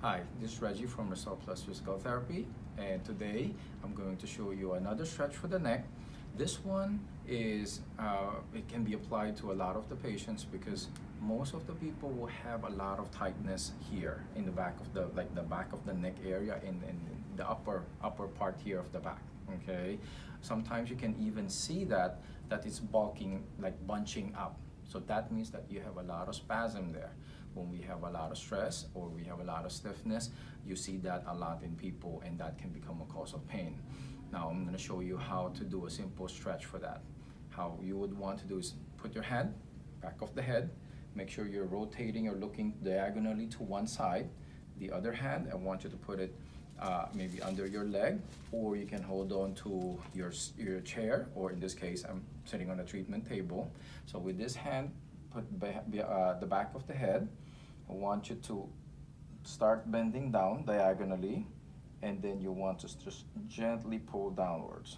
Hi, this is Reggie from Result Plus Physical Therapy, and today I'm going to show you another stretch for the neck. This one is, it can be applied to a lot of the patients because most of the people will have a lot of tightness here in the back of the, the back of the neck area in the upper part here of the back, okay? Sometimes you can even see that it's bulking, like bunching up. So that means that you have a lot of spasm there. When we have a lot of stress or we have a lot of stiffness, you see that a lot in people, and that can become a cause of pain. Now I'm going to show you how to do a simple stretch for that. How you would want to do is put your hand back of the head, make sure you're rotating or looking diagonally to one side. The other hand, I want you to put it maybe under your leg, or you can hold on to your chair, or in this case I'm sitting on a treatment table. So with this hand put the back of the head, I want you to start bending down diagonally, and then you want to just gently pull downwards.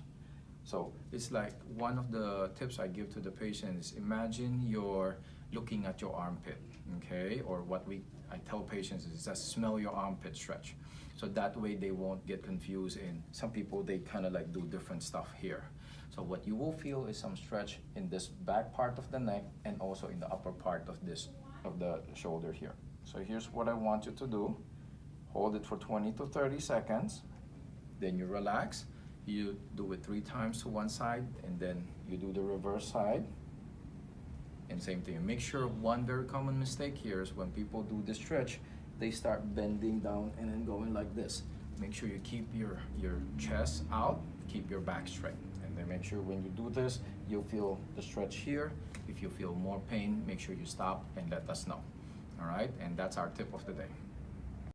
So it's like one of the tips I give to the patients: imagine you're looking at your armpit, okay? Or what I tell patients is just smell your armpit stretch. So that way they won't get confused, and some people, they kind of like do different stuff here. So what you will feel is some stretch in this back part of the neck and also in the upper part of the shoulder here. So here's what I want you to do. Hold it for 20 to 30 seconds. Then you relax. You do it 3 times to one side, and then you do the reverse side. And same thing. Make sure, one very common mistake here is when people do this stretch, they start bending down and then going like this. Make sure you keep your chest out, keep your back straight. And then make sure when you do this, you'll feel the stretch here. If you feel more pain, make sure you stop and let us know. All right, and that's our tip of the day.